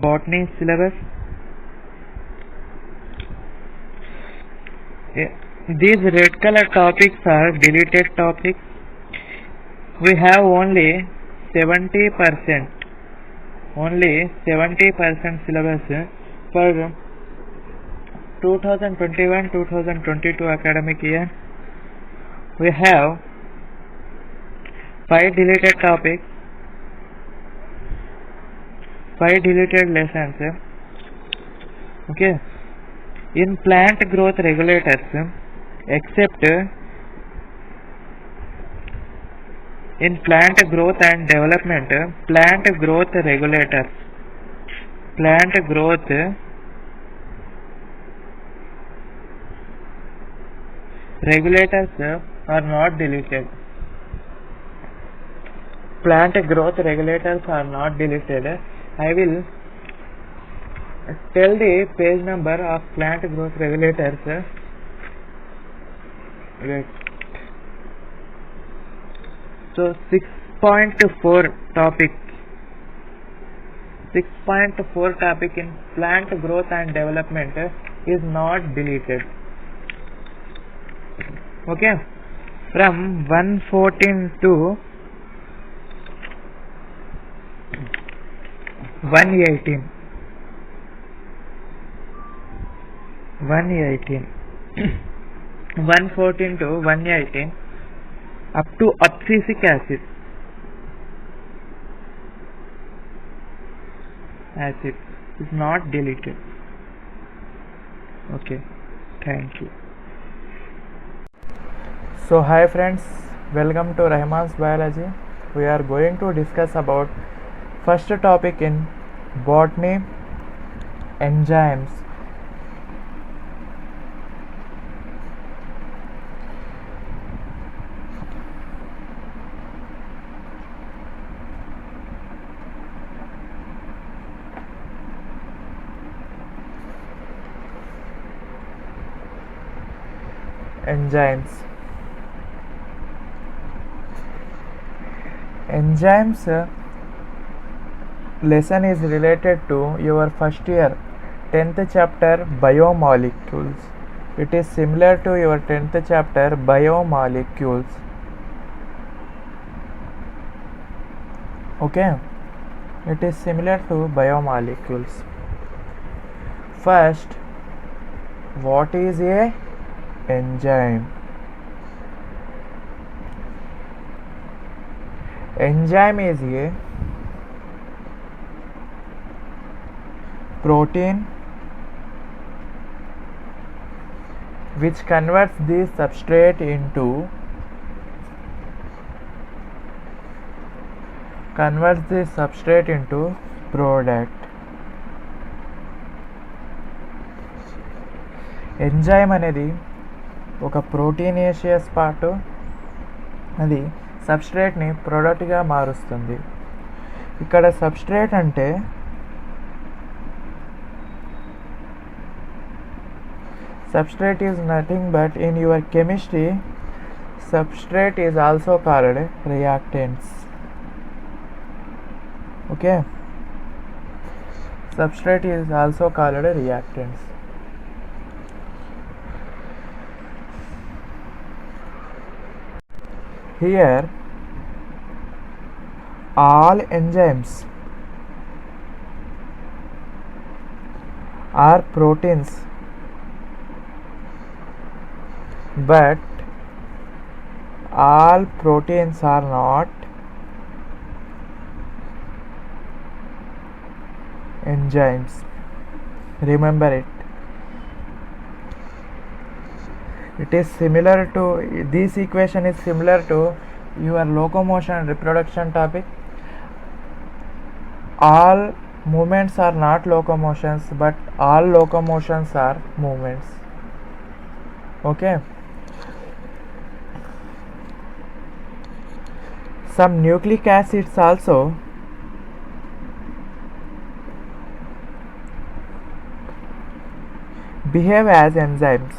botany syllabus. These red color topics are deleted topics. We have only 70% syllabus for 2021-2022 academic year. We have 5 deleted topics, 5 deleted lessons. Okay. In plant growth regulators, except in plant growth and development, plant growth regulators are not deleted. Plant growth regulators are not deleted. I will tell the page number of plant growth regulators. Wait. So 6.4 topic in plant growth and development is not deleted. Okay, from 114 to 118 114 to 118 up to abscisic acid is not deleted. Okay, thank you. So hi friends, welcome to Rahman's Biology. We are going to discuss about first topic in botany, enzymes. Enzymes lesson is related to your first year 10th chapter biomolecules. It is similar to your 10th chapter biomolecules. Okay, it is similar to biomolecules. First, what is a enzyme? Enzyme is a protein which converts the substrate into product. Enzyme అనేది ఒక proteinaceous part, అది సబ్స్ట్రేట్ని ప్రోడక్ట్గా మారుస్తుంది. ఇక్కడ substrate అంటే substrate is nothing but in your chemistry substrate is also called reactants. Okay, substrate is also called reactants. Here all enzymes are proteins, but all proteins are not enzymes. Remember it. It is similar to, this equation is similar to your locomotion and reproduction topic. All movements are not locomotions, but all locomotions are movements. Okay, some nucleic acids also behave as enzymes.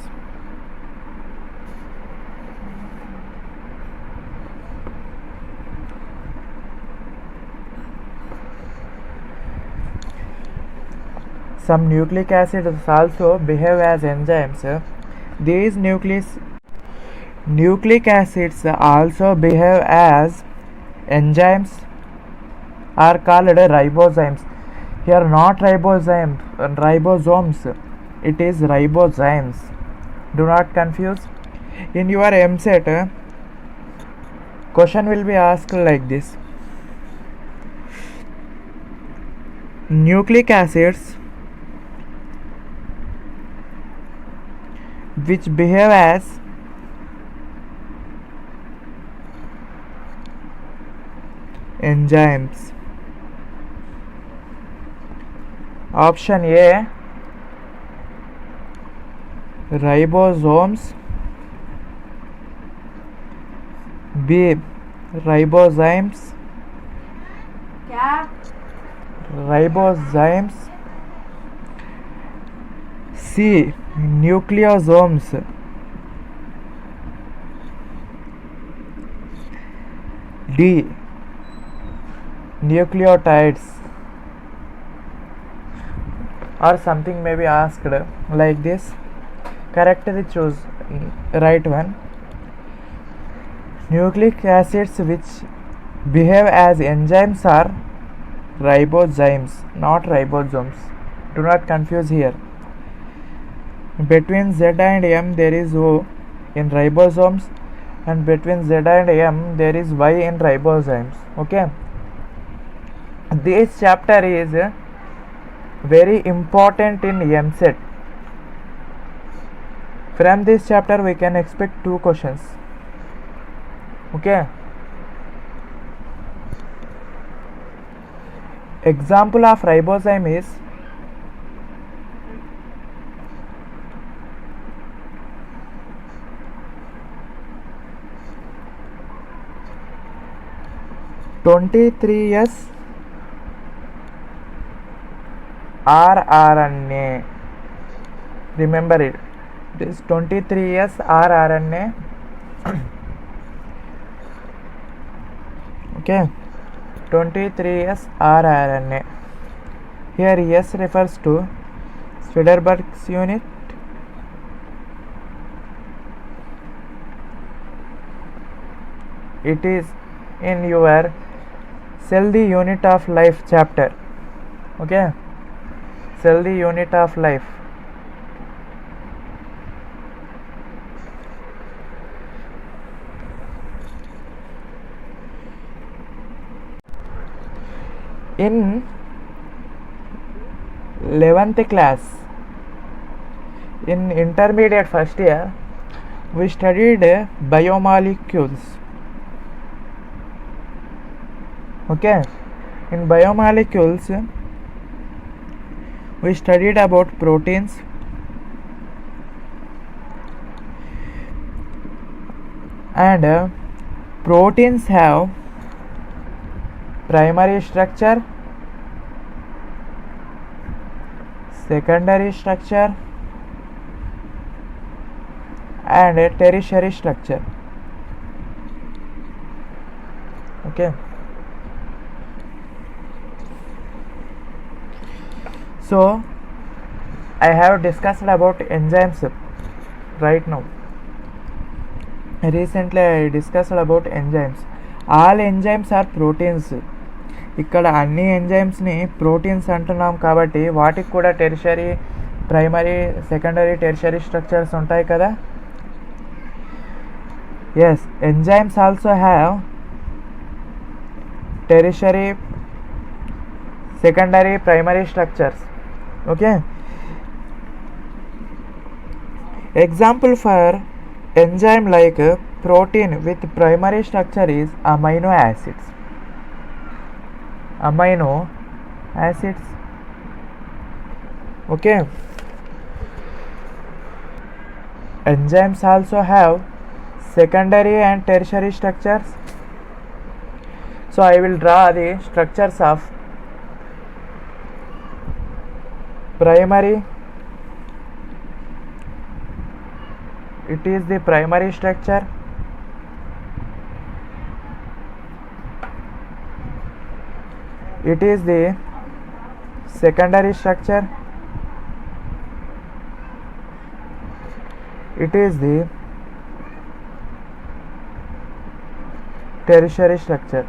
some nucleic acids also behave as enzymes. These nucleic acids also behave as enzymes are called ribozymes. Here not ribosomes, it is ribozymes. Do not confuse. In your MSET, question will be asked like this: nucleic acids which behave as enzymes. Option A, ribosomes. B, ribozymes. Ribozymes. C, nucleosomes. D, nucleotides. Or something may be asked like this. Correctly choose right one. Nucleic acids which behave as enzymes are ribozymes, not ribosomes. Do not confuse here. Between Z and M there is O in ribosomes, and between Z and M there is Y in ribozymes. Okay. This chapter is very important in MSET. From this chapter we can expect 2 questions. Okay. Example of ribozyme is (23S) rRNA. Remember it. This 23S rRNA. Okay. 23S rRNA. Here S refers to Swederberg's unit. It is in your Cell the Unit of Life chapter. Okay. Cell the Unit of Life. In 11th class, in intermediate first year, we studied biomolecules. Okay, in biomolecules we studied about proteins, and proteins have primary structure, secondary structure, and a tertiary structure. Okay. So I have discussed about enzymes right now. Recently I discussed about enzymes. All enzymes are proteins. ఇక్కడ అన్ని ఎంజైమ్స్ని proteins అంటున్నాం కాబట్టి వాటికి కూడా tertiary, primary, secondary, tertiary structures ఉంటాయి కదా. Yes, enzymes also have tertiary, secondary, primary structures. Okay. Example for enzyme like protein with primary structure is amino acids. Amino acids. Okay. Enzymes also have secondary and tertiary structures. So I will draw the structures of primary. It is the primary structure. It is the secondary structure. It is the tertiary structure.